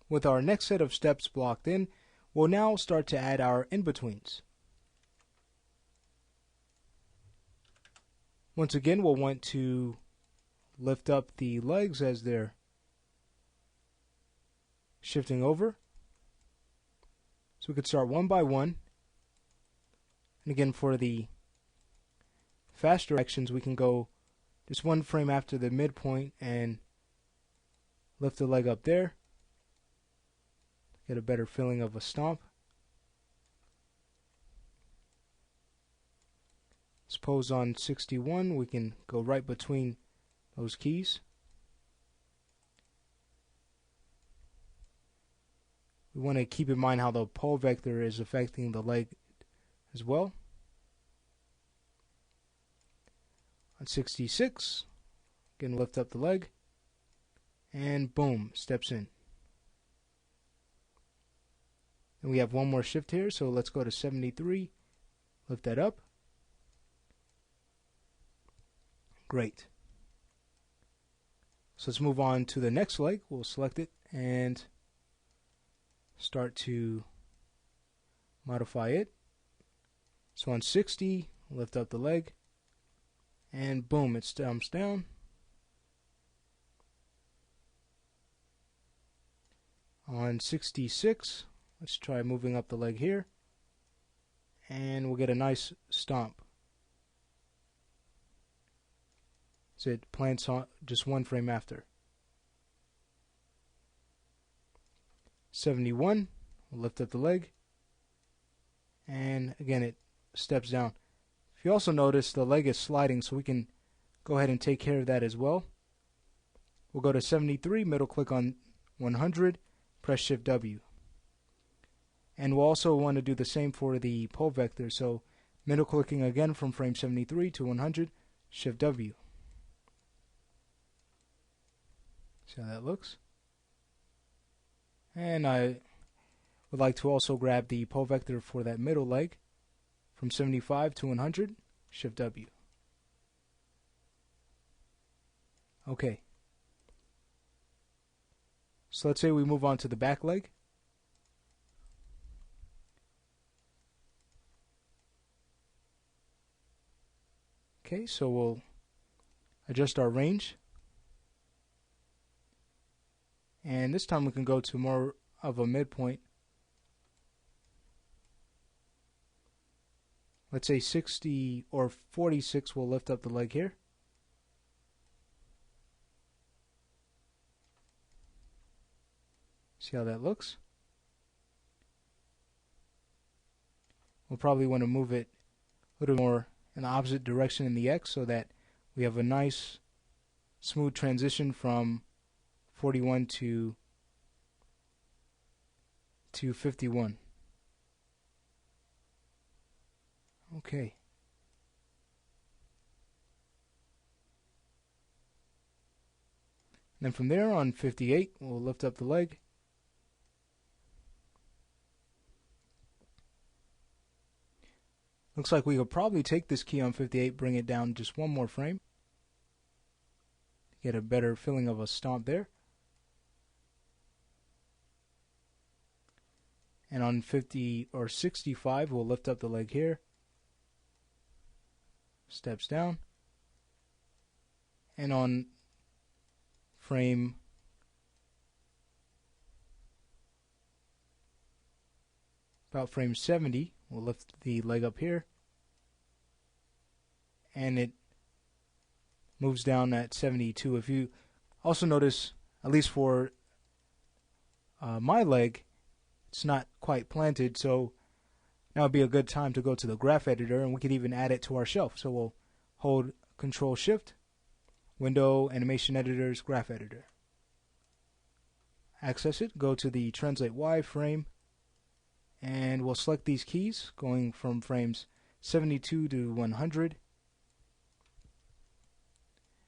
with our next set of steps blocked in, we'll now start to add our in-betweens. Once again, we'll want to lift up the legs as they're shifting over. So we could start one by one. And again, for the faster actions, we can go just one frame after the midpoint and lift the leg up there. Get a better feeling of a stomp. Suppose on 61 we can go right between those keys. We want to keep in mind how the pole vector is affecting the leg as well. On 66, again lift up the leg, and boom, steps in. And we have one more shift here, so let's go to 73, lift that up. Great. So let's move on to the next leg. We'll select it and start to modify it. So on 60, lift up the leg, and boom, it stomps down. On 66, let's try moving up the leg here, and we'll get a nice stomp. So it plants on just one frame after. 71, we'll lift up the leg, and again it steps down. If you also notice, the leg is sliding, so we can go ahead and take care of that as well. We'll go to 73, middle click on 100, press Shift W. And we'll also want to do the same for the pole vector, so middle clicking again from frame 73 to 100, Shift W. See how that looks? And I would like to also grab the pole vector for that middle leg from 75 to 100, Shift W. Okay. So let's say we move on to the back leg. Okay, so we'll adjust our range. And this time we can go to more of a midpoint. Let's say 60 or 46, we'll lift up the leg here. See how that looks? We'll probably want to move it a little more in the opposite direction in the X so that we have a nice smooth transition from 41 to 51. Okay. Then from there on 58, we'll lift up the leg. Looks like we could probably take this key on 58, bring it down just one more frame. Get a better feeling of a stomp there. And on 50 or 65, we'll lift up the leg here. Steps down. And on frame about frame 70, we'll lift the leg up here. And it moves down at 72. If you also notice, at least for my leg, it's not quite planted, so now would be a good time to go to the graph editor, and we could even add it to our shelf. So we'll hold Control Shift, Window, Animation Editors, Graph Editor. Access it, go to the Translate Y frame, and we'll select these keys going from frames 72 to 100.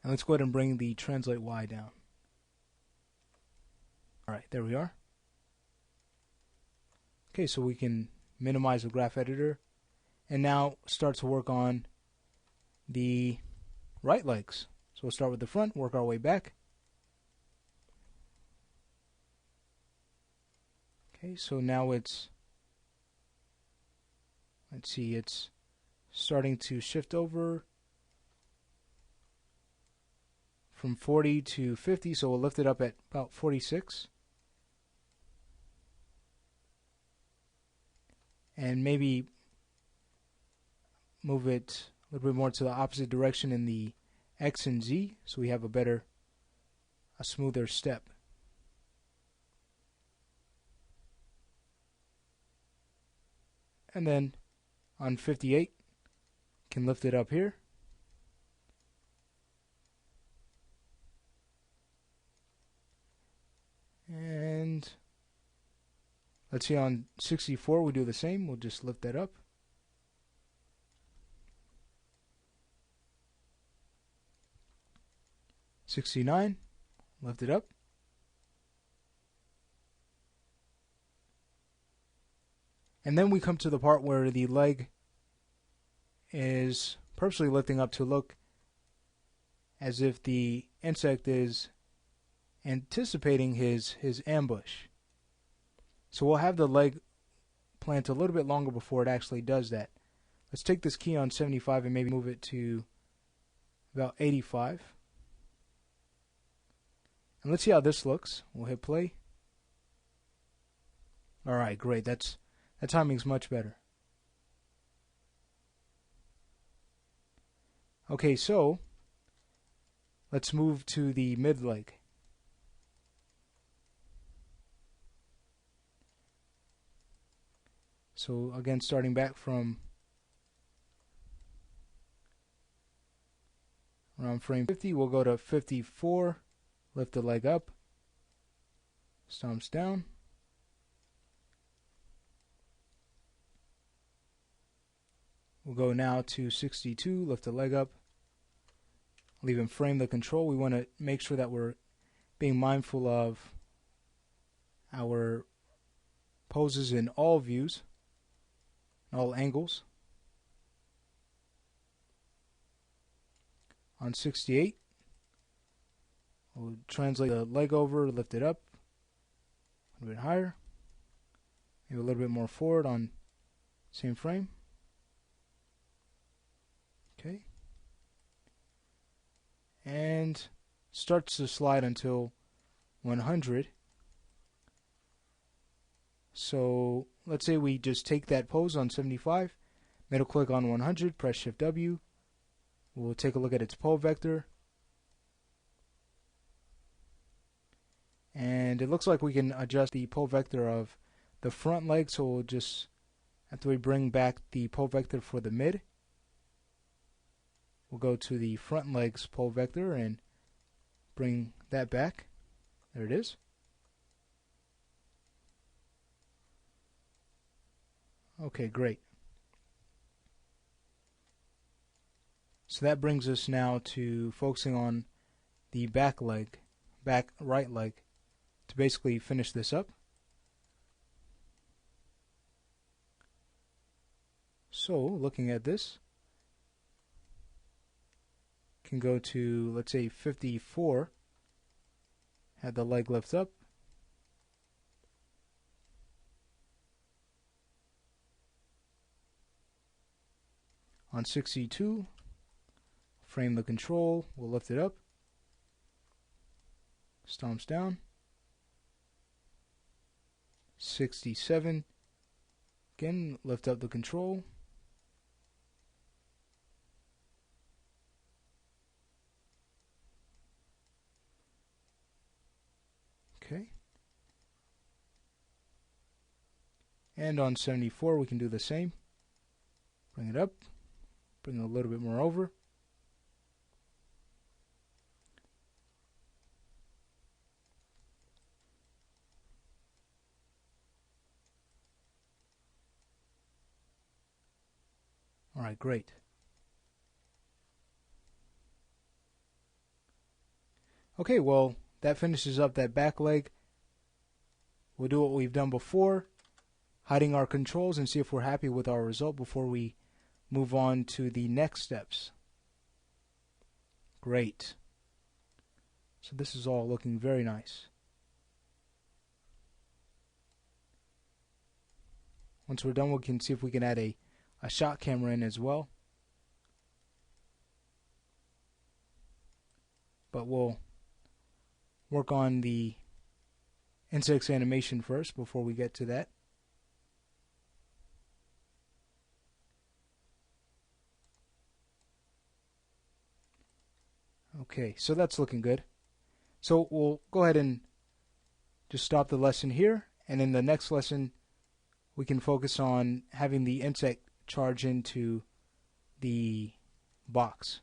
And let's go ahead and bring the Translate Y down. Alright, there we are. Okay, so we can minimize the graph editor and now start to work on the right legs. So we'll start with the front, work our way back. Okay, so now it's, let's see, it's starting to shift over from 40 to 50, so we'll lift it up at about 46. And maybe move it a little bit more to the opposite direction in the X and Z, so we have a smoother step. And then on 58, can lift it up here. And let's see, on 64 we do the same. We'll just lift that up. '69, lift it up. And then we come to the part where the leg is purposely lifting up to look as if the insect is anticipating his ambush. So we'll have the leg plant a little bit longer before it actually does that. Let's take this key on 75 and maybe move it to about 85. And let's see how this looks. We'll hit play. Alright, great. That timing's much better. Okay, so let's move to the mid leg. So again, starting back from around frame 50, we'll go to 54, lift the leg up, stomps down. We'll go now to 62, lift the leg up, leave him frame the control. We want to make sure that we're being mindful of our poses in all views, all angles. On 68, we'll translate the leg over, lift it up a little bit higher, maybe a little bit more forward on same frame. Okay. And starts to slide until 100. So let's say we just take that pose on 75, middle click on 100, press Shift W. We'll take a look at its pole vector. And it looks like we can adjust the pole vector of the front leg, so we'll just, after we bring back the pole vector for the mid, we'll go to the front leg's pole vector and bring that back. There it is. Okay, great. So that brings us now to focusing on the back leg, back right leg, to basically finish this up. So, looking at this, can go to, let's say, 54, have the leg lift up, on 62, frame the control, we'll lift it up, stomps down, 67, again, lift up the control, okay, and on 74 we can do the same, bring it up, bring it a little bit more over, alright, great. Okay, well, that finishes up that back leg. We'll do what we've done before, hiding our controls, and see if we're happy with our result before we move on to the next steps. Great. So this is all looking very nice. Once we're done, we can see if we can add a shot camera in as well. But we'll work on the insects animation first before we get to that. Okay, so that's looking good. So we'll go ahead and just stop the lesson here, and in the next lesson we can focus on having the insect charge into the box.